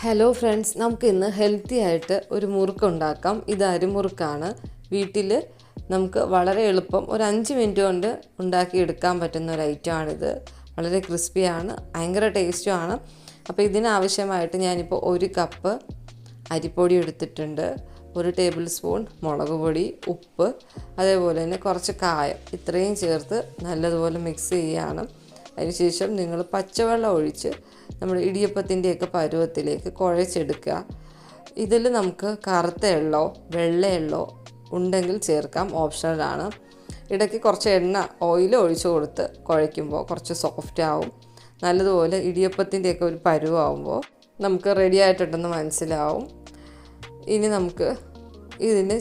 Hello friends, നമുക്ക് ഇന്ന് healthy ആയിട്ട് ഒരു മുറുക്ക് ഉണ്ടാക്കാം. ഇത് അരിമുറുക്കാണ്. വീട്ടിൽ നമുക്ക് വളരെ എളുപ്പം ഒരു 5 മിനിറ്റ് കൊണ്ട് ഉണ്ടാക്കിയെടുക്കാൻ പറ്റുന്ന ഒരു ഐറ്റമാണിത്. വളരെ ക്രിസ്പിയാണ്, ഭയങ്കര ടേസ്റ്റുമാണ്. അപ്പോൾ ഇതിനാവശ്യമായിട്ട് ഞാനിപ്പോൾ 1 കപ്പ് അരിപ്പൊടി എടുത്തിട്ടുണ്ട്, 1 ടേബിൾ സ്പൂൺ മുളക് പൊടി, ഉപ്പ്, അതേപോലെ തന്നെ കുറച്ച് കായം, ഇത്രയും ചേർത്ത് നല്ലതുപോലെ മിക്സ് ചെയ്യുകയാണ്. അതിനുശേഷം നിങ്ങൾ പച്ചവെള്ളം ഒഴിച്ച് നമ്മൾ ഇടിയപ്പത്തിൻ്റെയൊക്കെ പരുവത്തിലേക്ക് കുഴച്ചെടുക്കുക. ഇതിൽ നമുക്ക് കറുത്ത എള്ളോ വെള്ള എള്ളോ ഉണ്ടെങ്കിൽ ചേർക്കാം, ഓപ്ഷണലാണ്. ഇടയ്ക്ക് കുറച്ച് ഓയിൽ ഒഴിച്ച് കൊടുത്ത് കുഴയ്ക്കുമ്പോൾ കുറച്ച് സോഫ്റ്റ് ആവും. നല്ലതുപോലെ ഇടിയപ്പത്തിൻ്റെയൊക്കെ ഒരു പരുവാകുമ്പോൾ നമുക്ക് റെഡി ആയിട്ടുണ്ടെന്ന് മനസ്സിലാവും. ഇനി നമുക്ക് ഇതിന്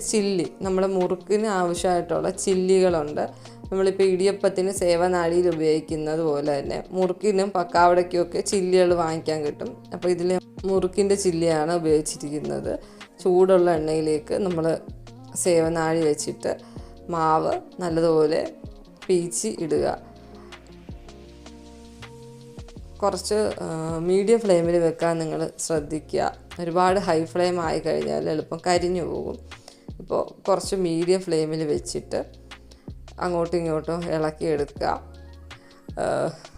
നമ്മുടെ മുറുക്കിന് ആവശ്യമായിട്ടുള്ള ചില്ലികളുണ്ട്. നമ്മളിപ്പോൾ ഇടിയപ്പത്തിന് സേവനാഴിയിൽ ഉപയോഗിക്കുന്നത് പോലെ തന്നെ മുറുക്കിനും പക്കാവടയ്ക്കും ഒക്കെ ചില്ലികൾ വാങ്ങിക്കാൻ കിട്ടും. അപ്പോൾ ഇതിൽ മുറുക്കിൻ്റെ ചില്ലിയാണ് ഉപയോഗിച്ചിരിക്കുന്നത്. ചൂടുള്ള എണ്ണയിലേക്ക് നമ്മൾ സേവനാഴി വെച്ചിട്ട് മാവ് നല്ലതുപോലെ പീച്ചി ഇടുക. കുറച്ച് മീഡിയം ഫ്ലെയിമിൽ വെക്കാൻ നിങ്ങൾ ശ്രദ്ധിക്കുക. ഒരുപാട് ഹൈ ഫ്ലെയിം ആയി കഴിഞ്ഞാൽ എളുപ്പം കരിഞ്ഞു പോകും. ഇപ്പോൾ കുറച്ച് മീഡിയം ഫ്ലെയിമിൽ വെച്ചിട്ട് അങ്ങോട്ടും ഇങ്ങോട്ടും ഇളക്കിയെടുക്കുക.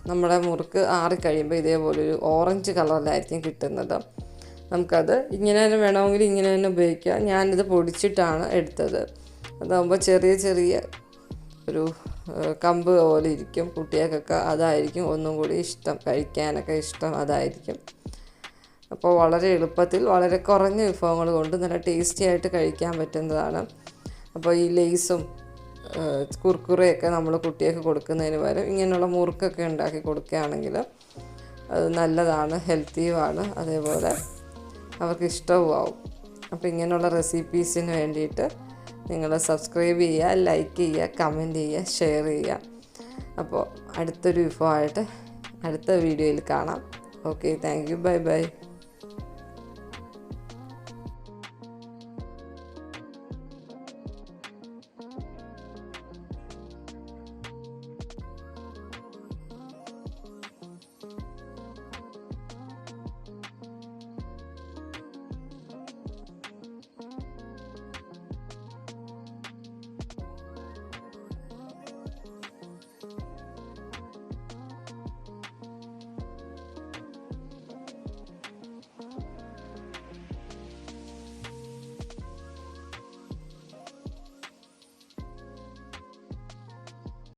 നമ്മുടെ മുറുക്ക് ആറിക്കഴിയുമ്പോൾ ഇതേപോലൊരു ഓറഞ്ച് കളറിലായിരിക്കും കിട്ടുന്നത്. നമുക്കത് ഇങ്ങനെ തന്നെ വേണമെങ്കിൽ ഇങ്ങനെ തന്നെ ഉപയോഗിക്കാം. ഞാനിത് പൊടിച്ചിട്ടാണ് എടുത്തത്. അതാകുമ്പോൾ ചെറിയ ഒരു കമ്പ് പോലെ ഇരിക്കും. കുട്ടികൾക്കൊക്കെ അതായിരിക്കും ഒന്നും കൂടി ഇഷ്ടം, കഴിക്കാനൊക്കെ ഇഷ്ടം അതായിരിക്കും. അപ്പോൾ വളരെ എളുപ്പത്തിൽ വളരെ കുറഞ്ഞ വിഭവങ്ങൾ കൊണ്ട് നല്ല ടേസ്റ്റി ആയിട്ട് കഴിക്കാൻ പറ്റുന്നതാണ്. അപ്പോൾ ഈ ലേസും കുർക്കുറയൊക്കെ നമ്മൾ കുട്ടികൾക്ക് കൊടുക്കുന്നതിന് പകരം ഇങ്ങനെയുള്ള മുറുക്കൊക്കെ ഉണ്ടാക്കി കൊടുക്കുകയാണെങ്കിൽ അത് നല്ലതാണ്, ഹെൽത്തിയുമാണ്, അതേപോലെ അവർക്ക് ഇഷ്ടവുമാവും. അപ്പോൾ ഇങ്ങനെയുള്ള റെസിപ്പീസിന് വേണ്ടിയിട്ട് നിങ്ങൾ സബ്സ്ക്രൈബ് ചെയ്യുക, ലൈക്ക് ചെയ്യുക, കമൻറ്റ് ചെയ്യുക, ഷെയർ ചെയ്യുക. അപ്പോൾ അടുത്തൊരു വിഭവമായിട്ട് അടുത്ത വീഡിയോയിൽ കാണാം. Okay, thank you, bye bye.